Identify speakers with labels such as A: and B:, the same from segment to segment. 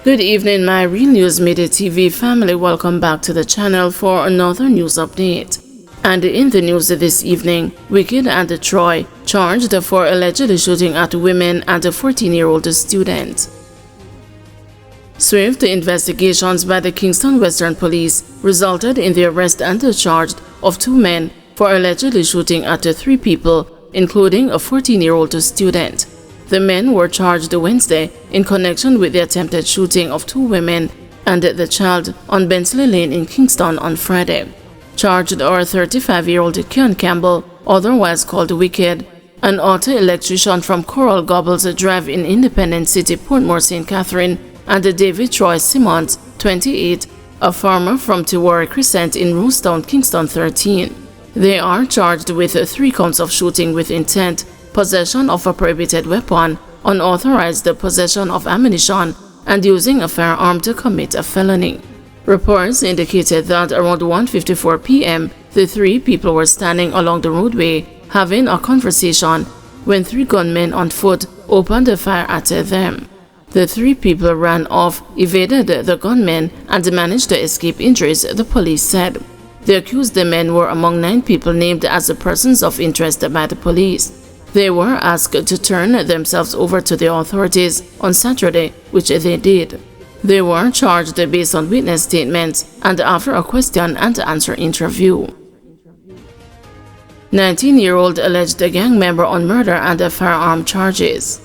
A: Good evening, my Real News Midday TV family. Welcome back to the channel for another news update. And in the news this evening, Wicked and Troy charged for allegedly shooting at women and a 14-year-old student. Swift investigations by the Kingston Western Police resulted in the arrest and the charge of 2 men for allegedly shooting at 3 people, including a 14-year-old student. The men were charged Wednesday in connection with the attempted shooting of 2 women and the child on Bensley Lane in Kingston on Friday. Charged are 35-year-old Keon Campbell, otherwise called Wicked, an auto electrician from Coral Gables Drive in Independent City, Portmore, St. Catherine, and David Troy Simmons, 28, a farmer from Tiwari Crescent in Rosetown, Kingston, 13. They are charged with 3 counts of shooting with intent, possession of a prohibited weapon, unauthorized possession of ammunition, and using a firearm to commit a felony. Reports indicated that around 1:54 p.m., the 3 people were standing along the roadway having a conversation when 3 gunmen on foot opened fire at them. The 3 people ran off, evaded the gunmen, and managed to escape injuries, the police said. The accused men were among 9 people named as persons of interest by the police. They were asked to turn themselves over to the authorities on Saturday, which they did. They were charged based on witness statements and after a question-and-answer interview. 19-year-old alleged gang member on murder and firearm charges.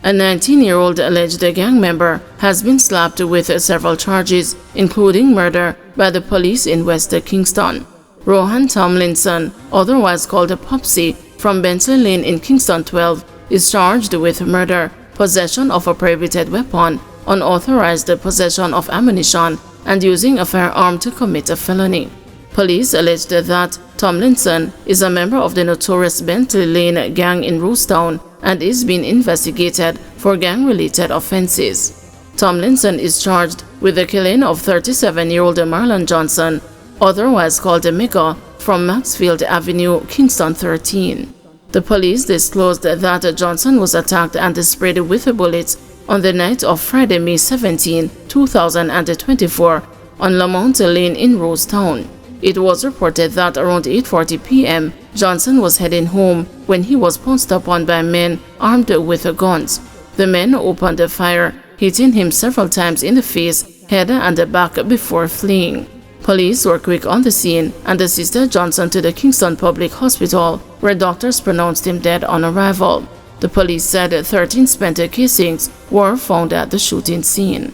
A: A 19-year-old alleged gang member has been slapped with several charges, including murder, by the police in West Kingston. Rohan Tomlinson, otherwise called Popsy, from Bensley Lane in Kingston 12, is charged with murder, possession of a prohibited weapon, unauthorized possession of ammunition, and using a firearm to commit a felony. Police alleged that Tomlinson is a member of the notorious Bentley Lane gang in Rosetown and is being investigated for gang-related offenses. Tomlinson is charged with the killing of 37-year-old Marlon Johnson, otherwise called Mega, from Maxfield Avenue, Kingston 13. The police disclosed that Johnson was attacked and sprayed with bullets on the night of Friday, May 17, 2024, on Lamont Lane in Rosetown. It was reported that around 8:40 p.m., Johnson was heading home when he was pounced upon by men armed with guns. The men opened fire, hitting him several times in the face, head, and back before fleeing. Police were quick on the scene and assisted Johnson to the Kingston Public Hospital, where doctors pronounced him dead on arrival. The police said 13 spent casings were found at the shooting scene.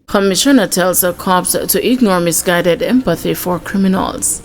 A: Commissioner tells cops to ignore misguided empathy for criminals.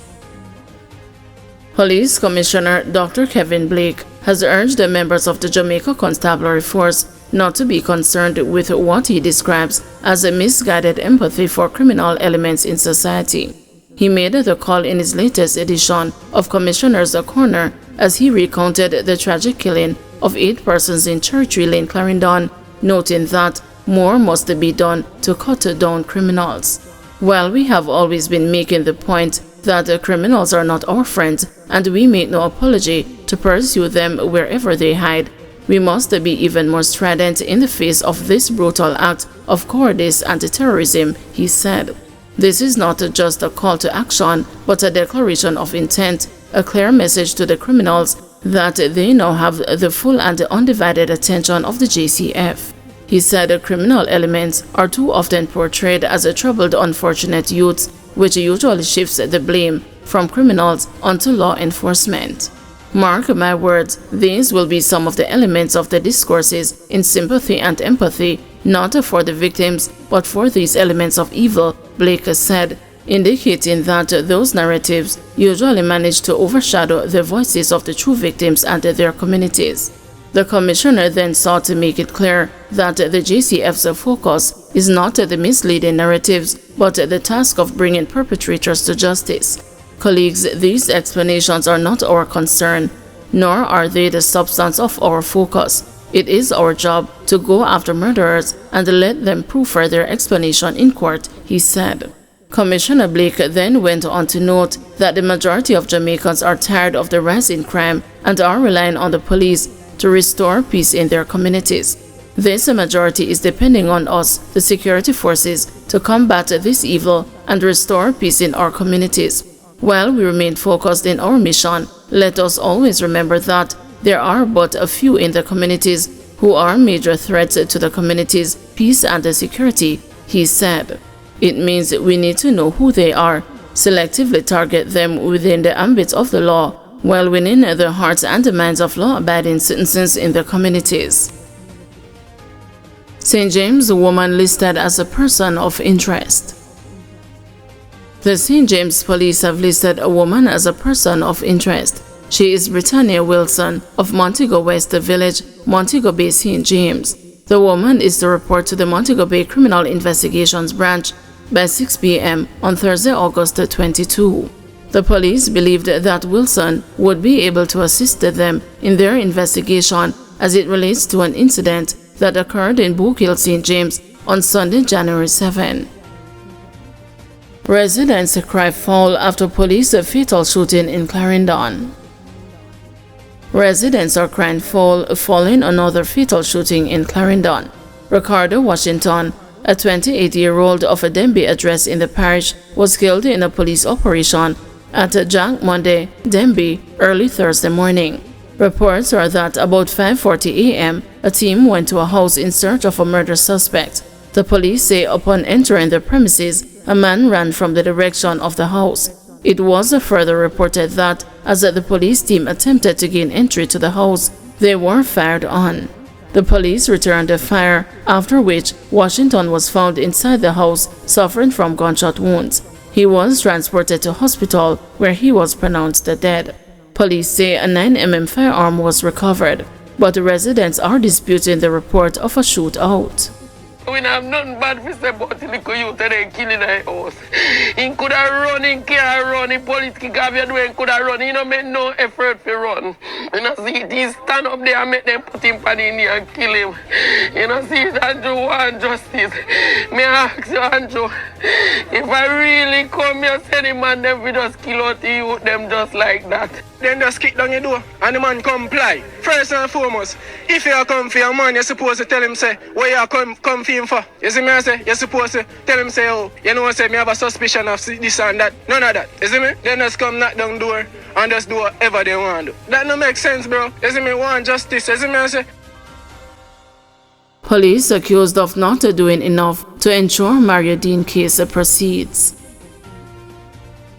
A: Police Commissioner Dr. Kevin Blake has urged the members of the Jamaica Constabulary Force not to be concerned with what he describes as a misguided empathy for criminal elements in society. He made the call in his latest edition of Commissioner's Corner as he recounted the tragic killing of 8 persons in Cherry Lane, Clarendon, noting that more must be done to cut down criminals. While we have always been making the point that criminals are not our friends and we make no apology to pursue them wherever they hide, we must be even more strident in the face of this brutal act of cowardice and terrorism, he said. This is not just a call to action, but a declaration of intent, a clear message to the criminals that they now have the full and undivided attention of the JCF. He said criminal elements are too often portrayed as troubled, unfortunate youths, which usually shifts the blame from criminals onto law enforcement. Mark my words, these will be some of the elements of the discourses in sympathy and empathy, not for the victims, but for these elements of evil, Blake said, indicating that those narratives usually manage to overshadow the voices of the true victims and their communities. The commissioner then sought to make it clear that the JCF's focus is not the misleading narratives, but the task of bringing perpetrators to justice. Colleagues, these explanations are not our concern, nor are they the substance of our focus. It is our job to go after murderers and let them prove further explanation in court, he said. Commissioner Blake then went on to note that the majority of Jamaicans are tired of the rise in crime and are relying on the police to restore peace in their communities. This majority is depending on us, the security forces, to combat this evil and restore peace in our communities. While we remain focused in our mission, let us always remember that there are but a few in the communities who are major threats to the community's peace and security, he said. It means we need to know who they are, selectively target them within the ambit of the law, while winning the hearts and the minds of law-abiding citizens in the communities. St. James woman listed as a person of interest. The St. James police have listed a woman as a person of interest. She is Britannia Wilson of Montego West Village, Montego Bay, St. James. The woman is to report to the Montego Bay Criminal Investigations Branch by 6 p.m. on Thursday, August 22. The police believed that Wilson would be able to assist them in their investigation as it relates to an incident that occurred in Book Hill, St. James on Sunday, January 7. Residents cry foul after police fatal shooting in Clarendon. Residents are crying foul following another fatal shooting in Clarendon. Ricardo Washington, a 28-year-old of a Denby address in the parish, was killed in a police operation at Jack Monday, Denby, early Thursday morning. Reports are that about 5:40 a.m., a team went to a house in search of a murder suspect. The police say upon entering the premises, a man ran from the direction of the house. It was further reported that, as the police team attempted to gain entry to the house, they were fired on. The police returned the fire, after which Washington was found inside the house, suffering from gunshot wounds. He was transported to hospital, where he was pronounced dead. Police say a 9mm firearm was recovered, but the residents are disputing the report of a shootout.
B: We have nothing bad for say about the little youth that they killing our house. He could have run, he can't run, the police can have you doing, could have run. He don't make no effort to run. You know, see, he stand up there and make them put him on in here and kill him. You know, see, Andrew want justice. May I ask you, Andrew, if I really come here, say the man, them we just kill out the youth, them just like that.
C: Then just kick down your door and the man comply. First and foremost, if you come for your man, you're supposed to tell him, say, what you come for him for. You see me, I say, you're supposed to tell him, say, oh, you know, say, me have a suspicion of this and that. None of that. You see me? Then just come knock down the door and just do whatever they want to do. That don't make sense, bro. You see me? Want justice. You see me, I say.
A: Police accused of not doing enough to ensure Deane case proceeds.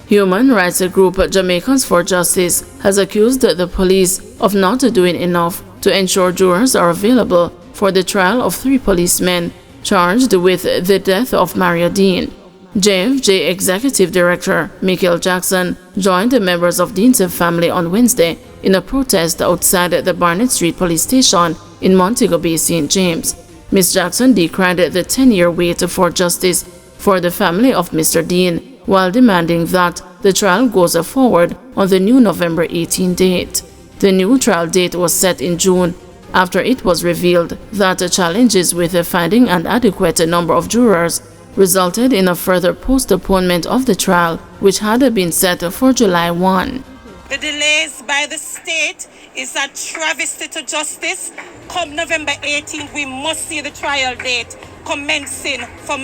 A: Human rights group Jamaicans for Justice has accused the police of not doing enough to ensure jurors are available for the trial of 3 policemen charged with the death of Deane. JFJ Executive Director Michael Jackson joined the members of Deane's family on Wednesday in a protest outside the Barnett Street Police Station in Montego Bay, St. James. Ms. Jackson decried the 10-year wait for justice for the family of Mr. Deane, while demanding that the trial goes forward on the new November 18 date. The new trial date was set in June after it was revealed that the challenges with finding an adequate number of jurors resulted in a further postponement of the trial, which had been set for July 1.
D: The delays by the state is a travesty to justice. Come November 18th, we must see the trial date commencing for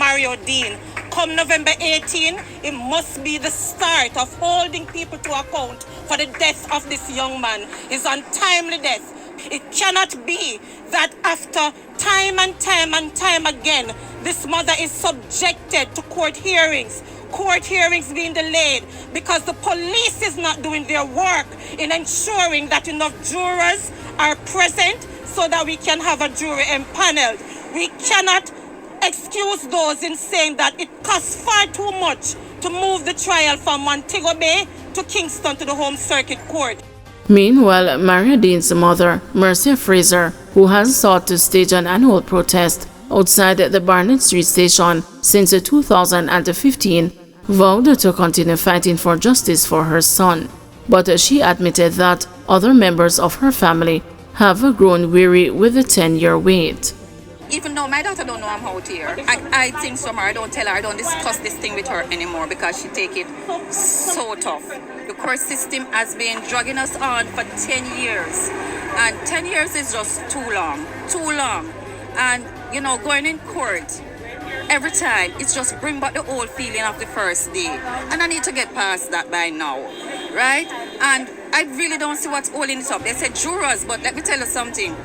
D: Deane. Come November 18, it must be the start of holding people to account for the death of this young man. His untimely death. It cannot be that after time and time again, this mother is subjected to court hearings being delayed because the police is not doing their work in ensuring that enough jurors are present so that we can have a jury empaneled. We cannot excuse those in saying that it costs far too much to move the trial from Montego Bay to Kingston to the Home Circuit Court.
A: Meanwhile, Deane's mother, Mercy Fraser, who has sought to stage an annual protest outside the Barnett Street Station since 2015, vowed to continue fighting for justice for her son. But she admitted that other members of her family have grown weary with the 10-year wait.
E: Even though my daughter don't know I'm out here, I think somewhere I don't tell her, I don't discuss this thing with her anymore because she take it so tough. The court system has been dragging us on for 10 years. And 10 years is just too long. And, you know, going in court, every time, it's just bring back the old feeling of the first day. And I need to get past that by now, right? And I really don't see what's holding it up. They said jurors, but let me tell you something.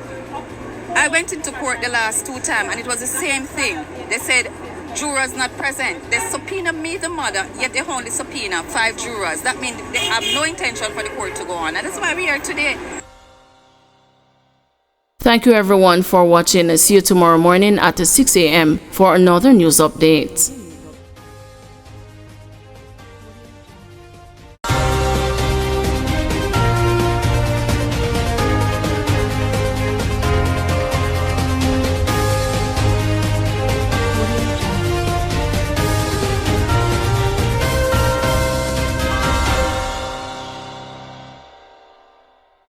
E: I went into court the last 2 times and it was the same thing. They said jurors not present. They subpoena me, the mother, yet they only subpoena 5 jurors. That means they have no intention for the court to go on. And that's why we're here today.
A: Thank you everyone for watching. See you tomorrow morning at 6 a.m. for another news update.